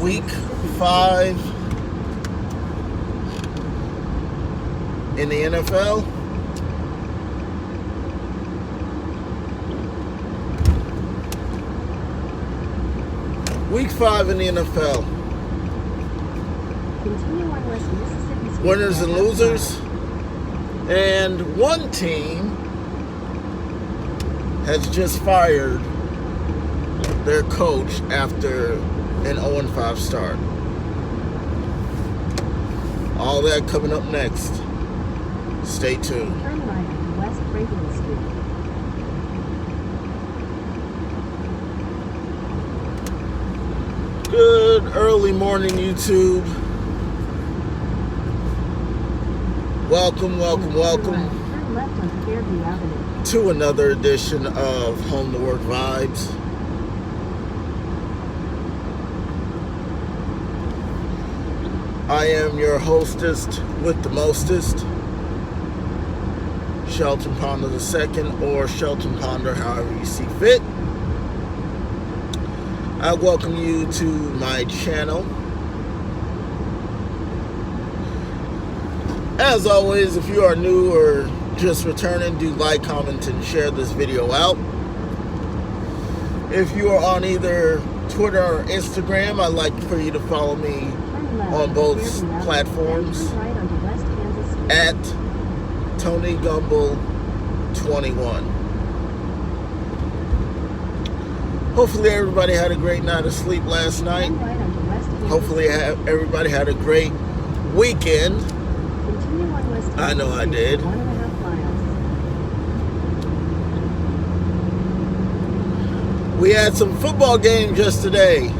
week 5 in the NFL. Week 5 in the NFL. Winners and losers. And one team has just fired their coach after an 0-5 start. All that coming up next. Stay tuned. Turn right on West Franklin Street. Good early morning, YouTube. Welcome Turn left on Fairview Avenue. to another edition of Home to Work Vibes. I am your hostess with the mostest, Shelton Ponder II, or Shelton Ponder, however you see fit. I welcome you to my channel. As always, if you are new or just returning, do like, comment, and share this video out. If you are on either Twitter or Instagram, I'd like for you to follow me on both platforms at Tony Gumble 21. Hopefully everybody had a great night of sleep last night. Hopefully everybody had a great weekend. I know I did. We had some football games yesterday.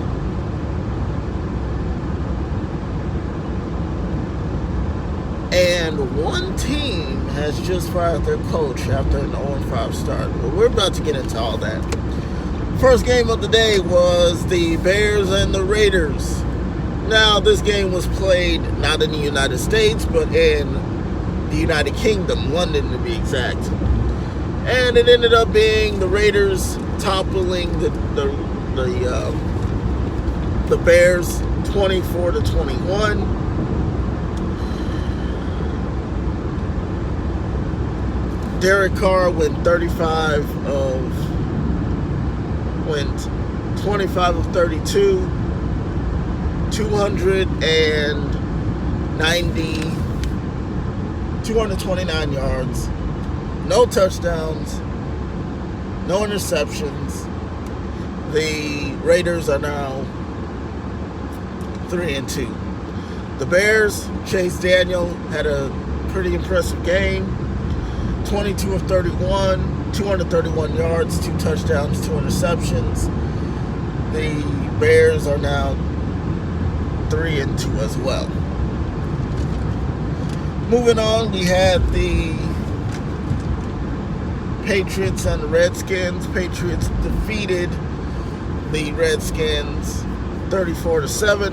And one team has just fired their coach after an 0-5 start. But we're about to get into all that. First game of the day was the Bears and the Raiders. Now, this game was played not in the United States, but in the United Kingdom, London to be exact. And it ended up being the Raiders toppling the Bears 24-21. Derek Carr went 25 of 32, 229 yards, no touchdowns, no interceptions. The Raiders are now 3-2. The Bears, Chase Daniel had a pretty impressive game. 22 of 31, 231 yards, 2 touchdowns, 2 interceptions. The Bears are now 3-2 as well. Moving on, we had the Patriots and the Redskins. Patriots defeated the Redskins 33-7,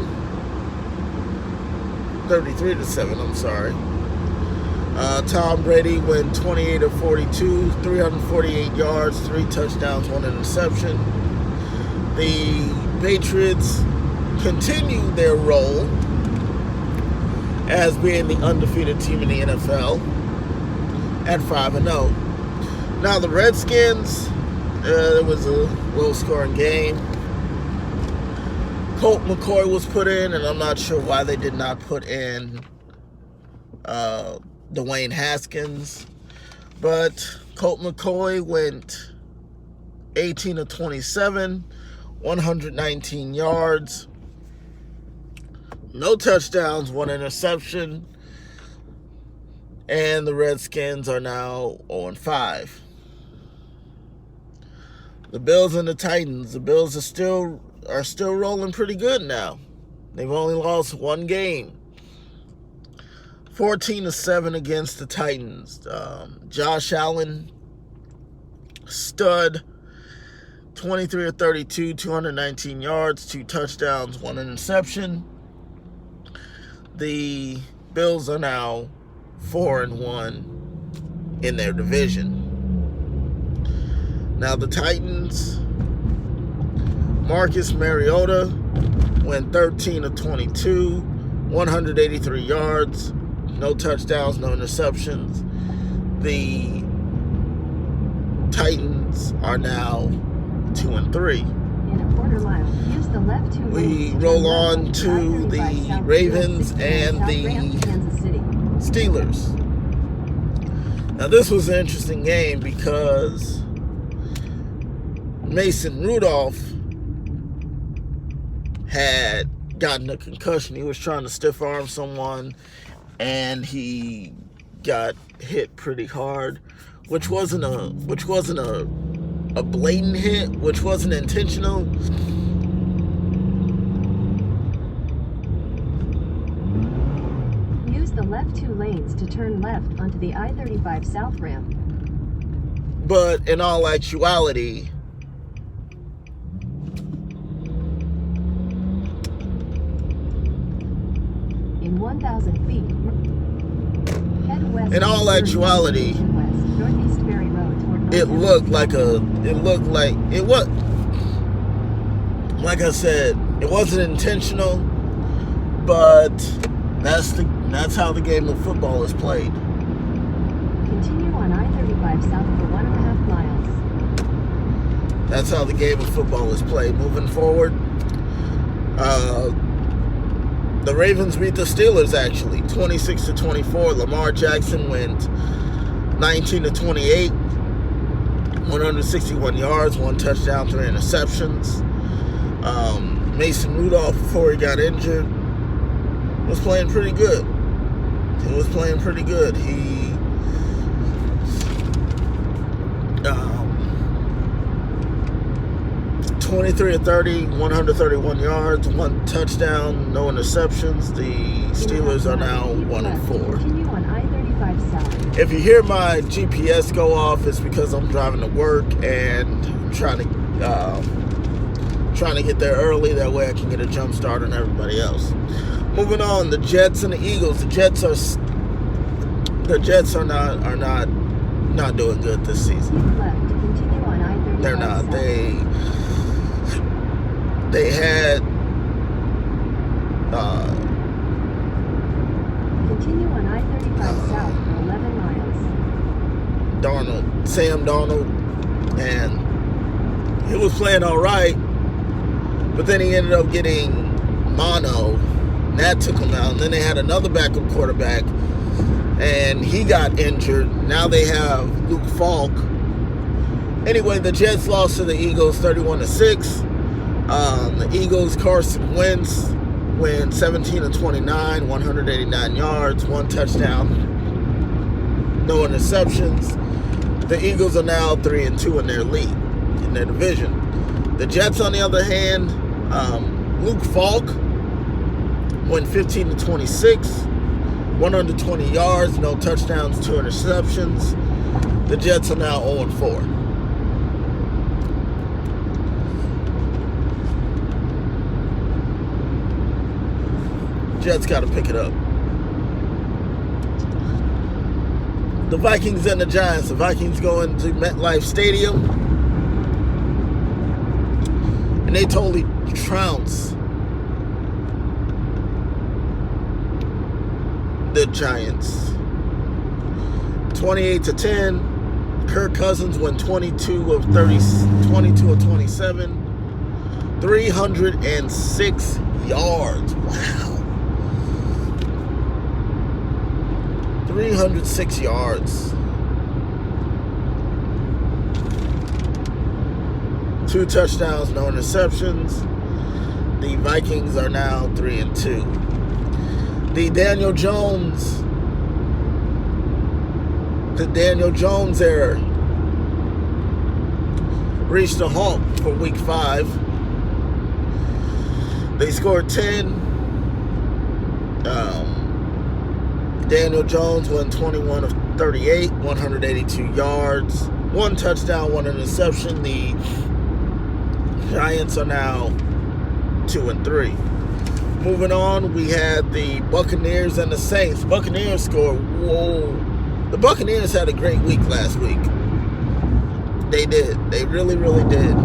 I'm sorry. Tom Brady went 28 of 42, 348 yards, 3 touchdowns, 1 interception. The Patriots continued their role as being the undefeated team in the NFL at 5-0. Now the Redskins, it was a low-scoring game. Colt McCoy was put in, and I'm not sure why they did not put in Dwayne Haskins. But Colt McCoy went 18 of 27, 119 yards, no touchdowns, 1 interception. And the Redskins are now 0-5. The Bills and the Titans. The Bills are still rolling pretty good now. They've only lost 1 game. 14-7 against the Titans. Josh Allen, stud. 23 of 32, 219 yards, 2 touchdowns, 1 interception. The Bills are now 4-1 in their division. Now the Titans, Marcus Mariota went 13 of 22, 183 yards, no touchdowns, no interceptions. The Titans are now 2-3. In a quarter mile, use the left 2 We lanes roll turn left on onto to I-35 the South Ravens US 60 and South the Ramp, Kansas City. Steelers. Now this was an interesting game because Mason Rudolph had gotten a concussion. He was trying to stiff arm someone and he got hit pretty hard, which wasn't a blatant hit, which wasn't intentional. Use the left 2 lanes to turn left onto the I-35 South Ramp. But in all actuality, In 1,000 feet, head west. in all actuality, west, Northeast Ferry Road toward it looked like I said, it wasn't intentional, but that's how the game of football is played. Continue on I-35 south for 1.5 miles. That's how the game of football is played. Moving forward, the Ravens beat the Steelers actually, 26-24. Lamar Jackson went 19 of 28, 161 yards, 1 touchdown, 3 interceptions. Mason Rudolph, before he got injured, was playing pretty good. He was playing pretty good. He 23 of 30, 131 yards, 1 touchdown, no interceptions. The Steelers are now 1-4. Continue on I-35 south. If you hear my GPS go off, it's because I'm driving to work and I'm trying to get there early. That way I can get a jump start on everybody else. Moving on, the Jets and the Eagles. The Jets are not doing good this season. Keep left to continue on I-35 They're not. south. They had Continue on I-35 south for 11 miles. Sam Darnold, and he was playing all right, but then he ended up getting mono, and that took him out. And then they had another backup quarterback, and he got injured. Now they have Luke Falk. Anyway, the Jets lost to the Eagles 31-6. The Eagles, Carson Wentz went 17 of 29, 189 yards, 1 touchdown, no interceptions. The Eagles are now 3-2 in their league, in their division. The Jets, on the other hand, Luke Falk went 15 of 26, 120 yards, no touchdowns, 2 interceptions. The Jets are now 0-4. Jets got to pick it up. The Vikings and the Giants. The Vikings go into MetLife Stadium, and they totally trounce the Giants. 28-10. Kirk Cousins went 22 of 27, 306 yards. Wow. 306 yards. 2 touchdowns, no interceptions. The Vikings are now 3-2. The Daniel Jones era reached a halt for week 5. They scored 10. Daniel Jones went 21 of 38, 182 yards, 1 touchdown, 1 interception. The Giants are now 2-3. Moving on, we had the Buccaneers and the Saints. Buccaneers scored. Whoa. The Buccaneers had a great week last week. They did. They really, really did.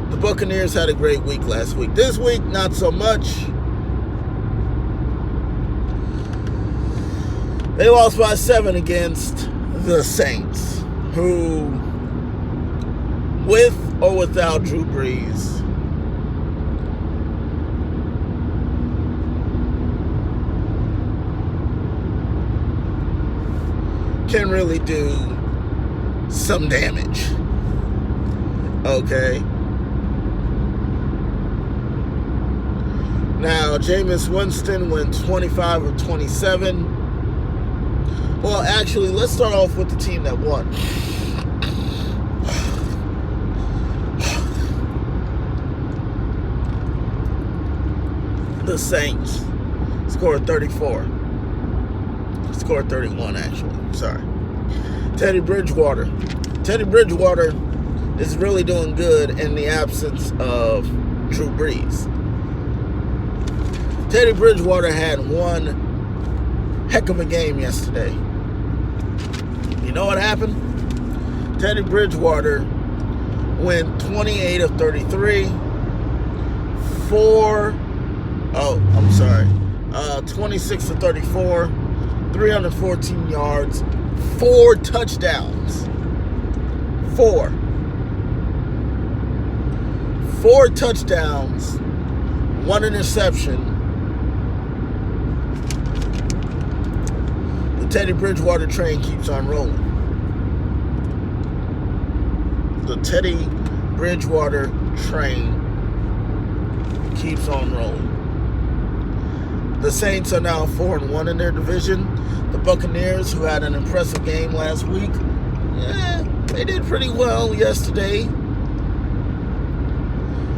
The Buccaneers had a great week last week. This week, not so much. They lost by 7 against the Saints, who, with or without Drew Brees, can really do some damage. Okay. Now, Jameis Winston went 25 of 27. Well, actually, let's start off with the team that won. The Saints scored 34. Scored 31, actually. Sorry. Teddy Bridgewater. Teddy Bridgewater is really doing good in the absence of Drew Brees. Teddy Bridgewater had one heck of a game yesterday. You know what happened? Teddy Bridgewater went 28 of 33. 26 of 34. 314 yards. 4 touchdowns. 4 touchdowns. 1 interception. The Teddy Bridgewater train keeps on rolling. The Teddy Bridgewater train keeps on rolling. The Saints are now 4-1 in their division. The Buccaneers, who had an impressive game last week, they did pretty well yesterday.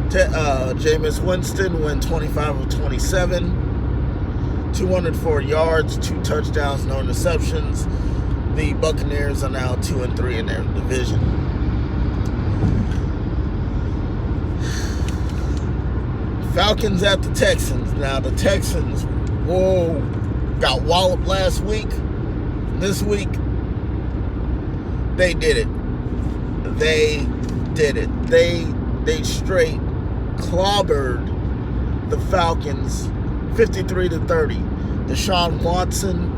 Jameis Winston went 25 of 27, 204 yards, 2 touchdowns, no interceptions. The Buccaneers are now 2-3 in their division. Falcons at the Texans. Now the Texans, got walloped last week. This week, they did it. They straight clobbered the Falcons 53-30. Deshaun Watson,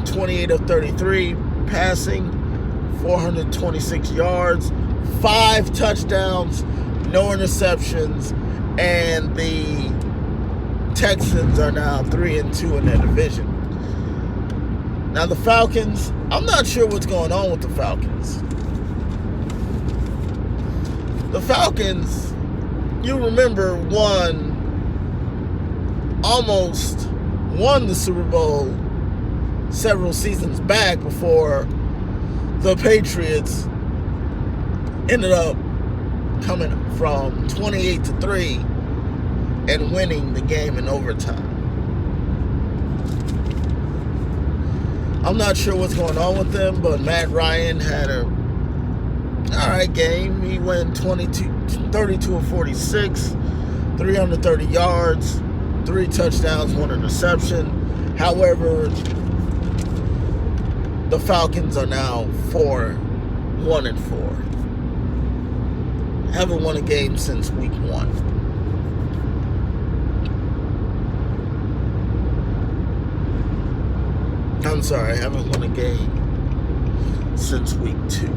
28 of 33, passing, 426 yards, 5 touchdowns, no interceptions, and the Texans are now 3-2 in their division. Now the Falcons, I'm not sure what's going on with the Falcons. The Falcons, you remember, almost won the Super Bowl several seasons back before the Patriots ended up coming from 28-3 and winning the game in overtime. I'm not sure what's going on with them, but Matt Ryan had a alright game. He went 32 of 46, 330 yards, 3 touchdowns, 1 interception. However, the Falcons are now 1-4. Haven't won a game since week 1. I'm sorry, haven't won a game since week 2.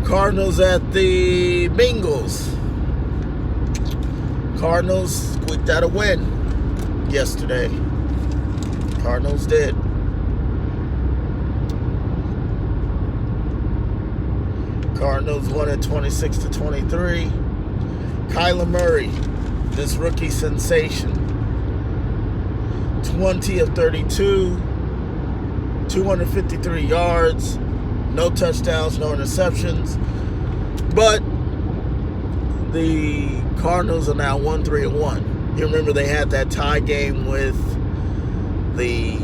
Cardinals at the Bengals. Cardinals squeaked out a win yesterday. Cardinals did. Cardinals won at 26-23. Kyler Murray, this rookie sensation, 20 of 32, 253 yards, no touchdowns, no interceptions. But the Cardinals are now 1-3-1. You remember they had that tie game with the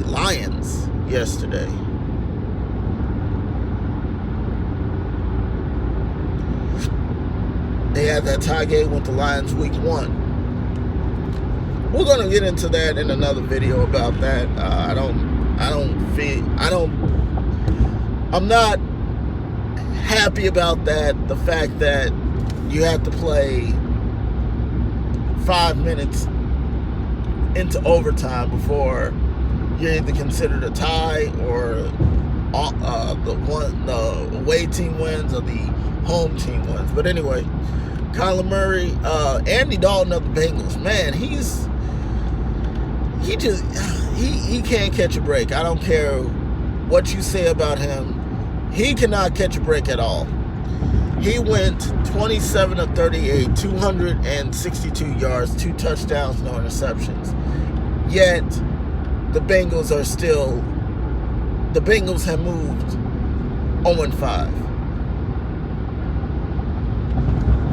Lions yesterday. They had that tie game with the Lions week 1. We're going to get into that in another video about that. I don't I'm not happy about that. The fact that you have to play 5 minutes into overtime before you're either considered a tie or the away team wins or the home team wins. But anyway, Kyler Murray, Andy Dalton of the Bengals, man, he can't catch a break. I don't care what you say about him. He cannot catch a break at all. He went 27 of 38, 262 yards, 2 touchdowns, no interceptions. Yet, the Bengals have moved 0-5.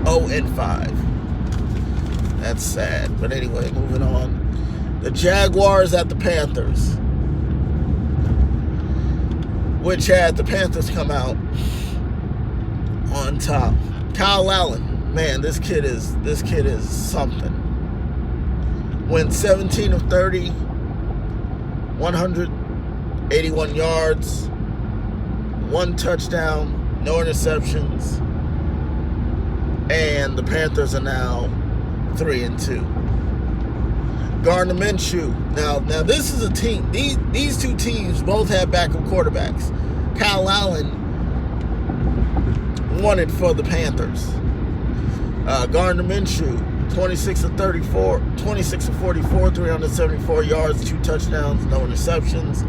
0-5. That's sad. But anyway, moving on. The Jaguars at the Panthers, which had the Panthers come out on top. Kyle Allen, man, this kid is something. Went 17 of 30, 181 yards, 1 touchdown, no interceptions, and the Panthers are now 3-2. Gardner Minshew. Now this is a team. These two teams both have backup quarterbacks. Kyle Allen won it for the Panthers. Gardner Minshew, 26 of 44, 26 of 44, 374 yards, 2 touchdowns, no interceptions.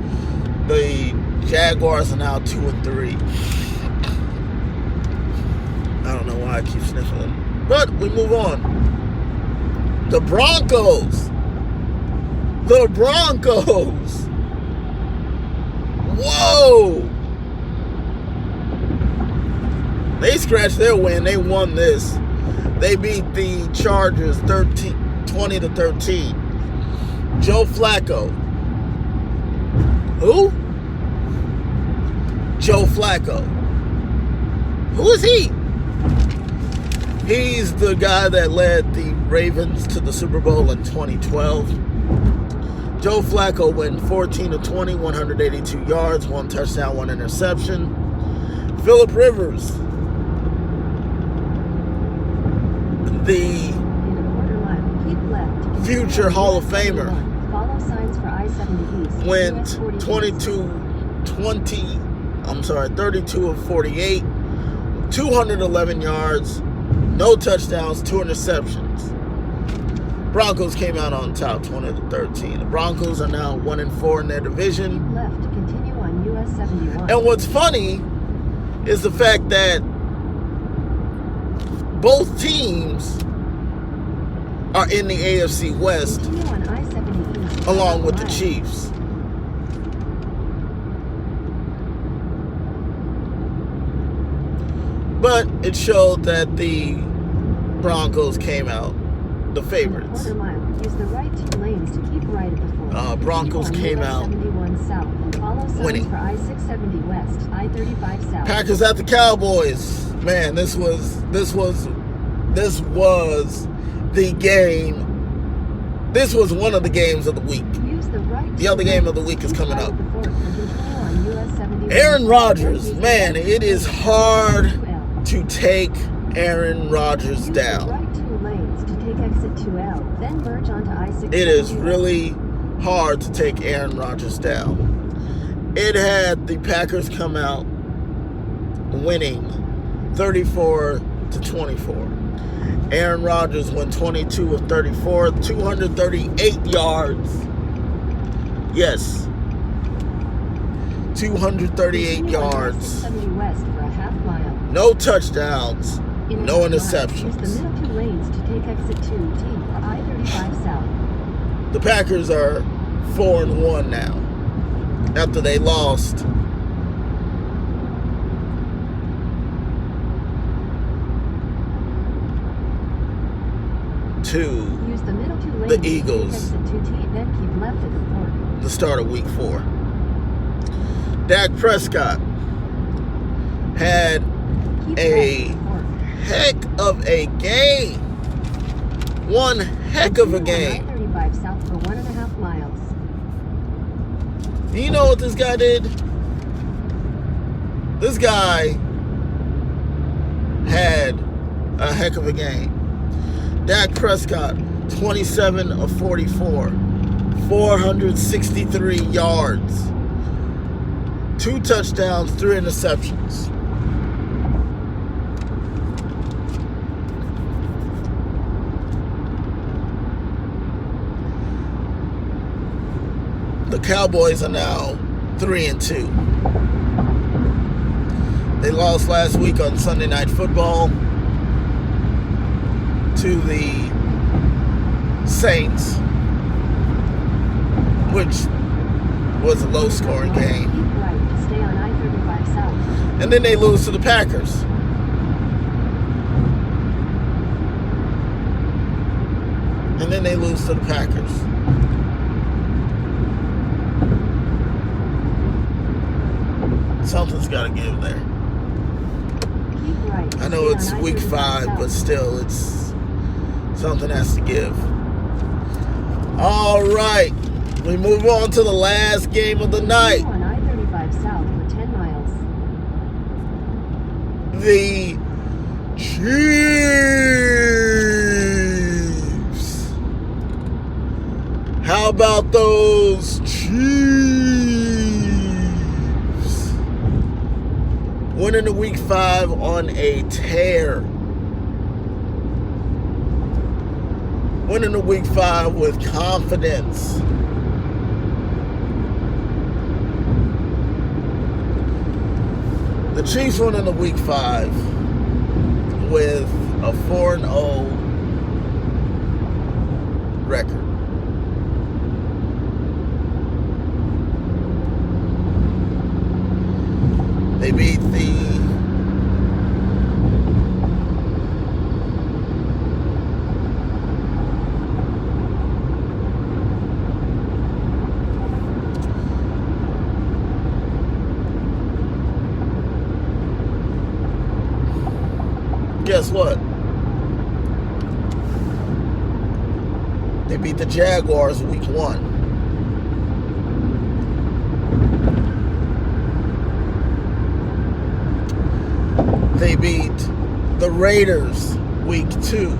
The Jaguars are now 2-3. I don't know why I keep sniffling, but we move on. The Broncos. The Broncos. Whoa. They scratched their win. They won this. They beat the Chargers 20-13. Joe Flacco. Who? Joe Flacco. Who is he? He's the guy that led the Ravens to the Super Bowl in 2012. Joe Flacco went 14-20, 182 yards, 1 touchdown, 1 interception. Phillip Rivers, the future Hall of Famer, went 32 of 48, 211 yards, no touchdowns, 2 interceptions. Broncos came out on top 20-13. The Broncos are now 1-4 in their division. Left to continue on US 71. And what's funny is the fact that both teams are in the AFC West Continue on I-70 East, along with the mile. Chiefs. But it showed that the Broncos came out the favorites. Quarter mile. Use the right 2 lanes to keep right at the fort. Broncos came out 71 south. Follow signs winning. for I-670 west, I-35 south. Packers at the Cowboys. Man, this was the game. This was one of the games of the week. Use the right The other game of the week is coming up. Aaron Aaron Rodgers, man, it is hard to take Aaron Rodgers down. Right 2 lanes to take exit 2L, then merge onto I-670. It is really hard to take Aaron Rodgers down. It had the Packers come out winning 34-24. Aaron Rodgers went 22 of 34, 238 yards. Yes. 238 yards. 70 west for a half mile. No touchdowns. No interceptions. Use the middle 2 lanes to take exit 2T for I-35 south. The Packers are 4-1 now after they lost to Use the middle 2 lanes the to take Eagles. exit 2T, then keep left at the port. The start of week 4. Dak Prescott had Keep a left at the port. heck of a game. One heck of a Continue on game. I-35 south for 1.5 miles. You know what this guy did? This guy had a heck of a game. Dak Prescott, 27 of 44, 463 yards, 2 touchdowns, 3 interceptions. The Cowboys are now 3-2. They lost last week on Sunday Night Football to the Saints, which was a low-scoring game. Keep right, stay on I-35 South. And then they lose to the Packers. And then they lose to the Packers. Something's got to give there. Keep right, I know stay it's on week I-35 5, South. but still, it's something has to give. All right, we move on to the last game of the night. Continue on I-35 South for 10 miles. The Chiefs. How about those Chiefs? Winning the week 5 on a tear. Winning the week 5 with confidence. The Chiefs won in the week 5 with a 4-0 record. They beat the guess what? They beat the Jaguars week 1. They beat the Raiders week 2.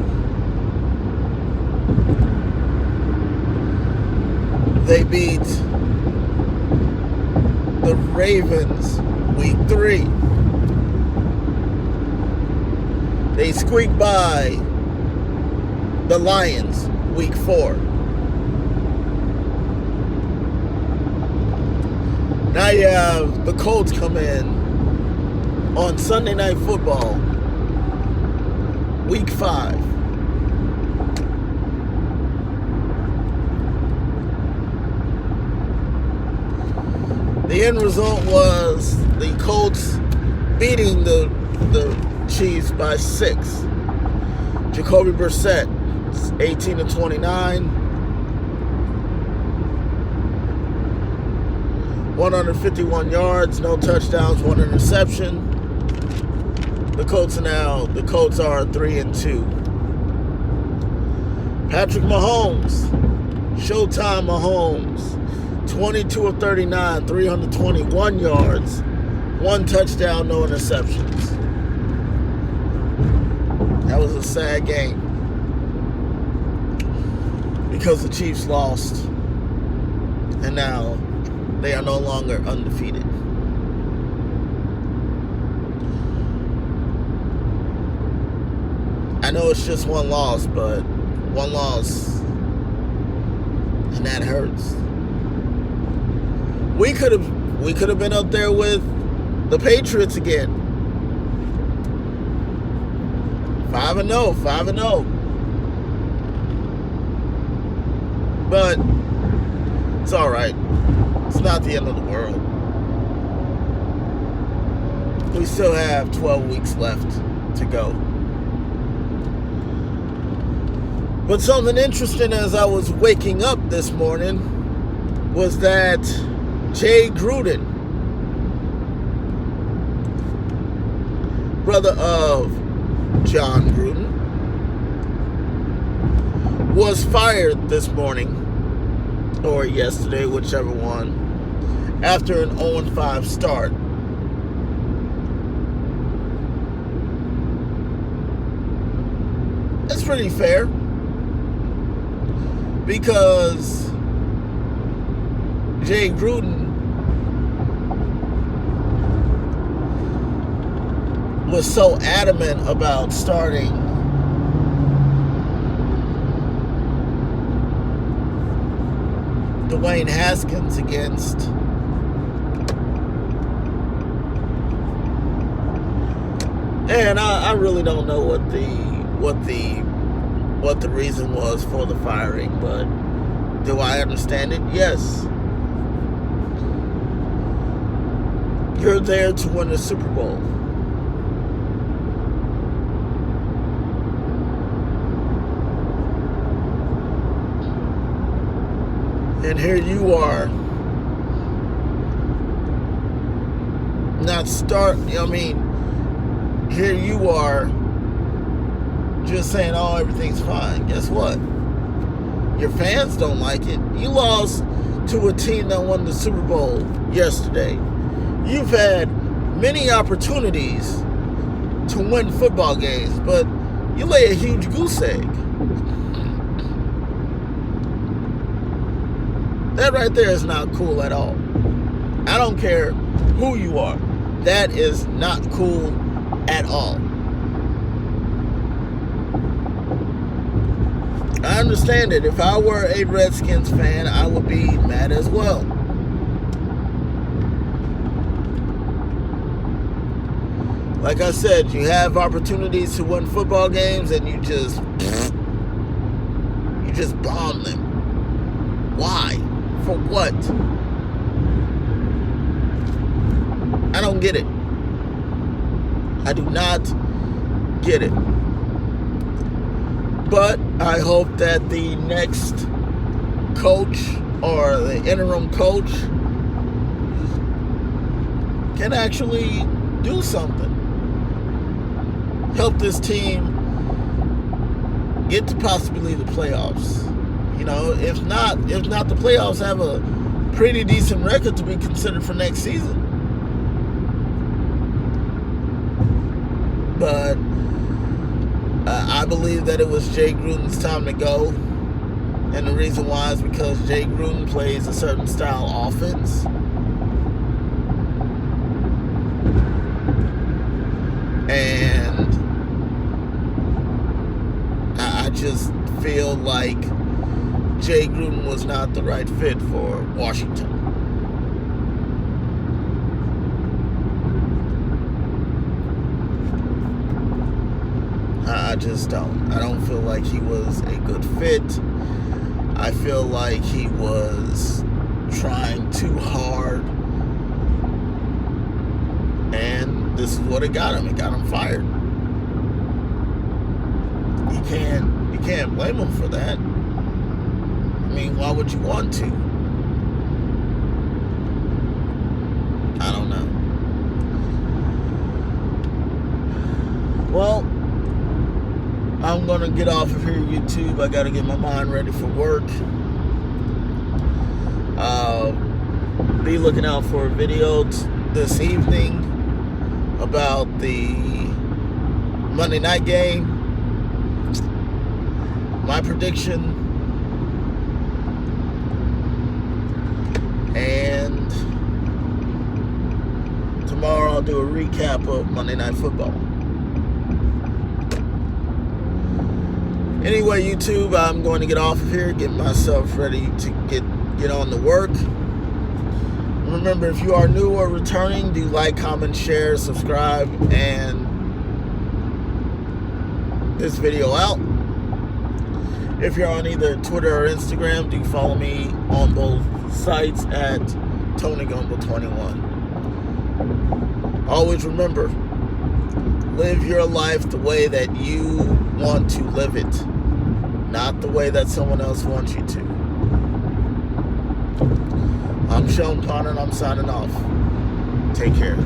They beat the Ravens week 3. They squeaked by the Lions week 4. Now you have the Colts come in on Sunday Night Football, week 5. The end result was the Colts beating the Chiefs by 6. Jacoby Brissett, 18 of 29, 151 yards, no touchdowns, 1 interception. The Colts are 3-2. Patrick Mahomes, Showtime Mahomes, 22 of 39, 321 yards, 1 touchdown, no interceptions. That was a sad game because the Chiefs lost, and now they are no longer undefeated. I know it's just one loss, but one loss, and that hurts. We could have been up there with the Patriots again. 5-0. But it's all right. It's not the end of the world. We still have 12 weeks left to go. But something interesting as I was waking up this morning was that Jay Gruden, brother of John Gruden, was fired this morning, or yesterday, whichever one, after an 0-5 start. It's pretty fair because Jay Gruden was so adamant about starting Dwayne Haskins against and I really don't know what the reason was for the firing, but do I understand it? Yes. You're there to win the Super Bowl. And here you are, here you are just saying, oh, everything's fine. Guess what? Your fans don't like it. You lost to a team that won the Super Bowl yesterday. You've had many opportunities to win football games, but you lay a huge goose egg. That right there is not cool at all. I don't care who you are. That is not cool at all. I understand it. If I were a Redskins fan, I would be mad as well. Like I said, you have opportunities to win football games and you just bomb them. Why? For what? I don't get it. I do not get it. But I hope that the next coach or the interim coach can actually do something. Help this team get to possibly the playoffs. You know, if not the playoffs, have a pretty decent record to be considered for next season. But I believe that it was Jay Gruden's time to go. And the reason why is because Jay Gruden plays a certain style offense. And I just feel like Jay Gruden was not the right fit for Washington. I just don't. I don't feel like he was a good fit. I feel like he was trying too hard. And this is what it got him. It got him fired. You can't blame him for that. I mean, why would you want to? I don't know. Well, I'm going to get off of here, YouTube. I got to get my mind ready for work. Be looking out for a video this evening about the Monday night game. My prediction. And tomorrow I'll do a recap of Monday Night Football. Anyway, YouTube, I'm going to get off of here, get myself ready to get on to work. Remember, if you are new or returning, do like, comment, share, subscribe, and this video out. If you're on either Twitter or Instagram, do follow me on both sites at TonyGumble21. Always remember, live your life the way that you want to live it, not the way that someone else wants you to. I'm Sean Connor and I'm signing off. Take care.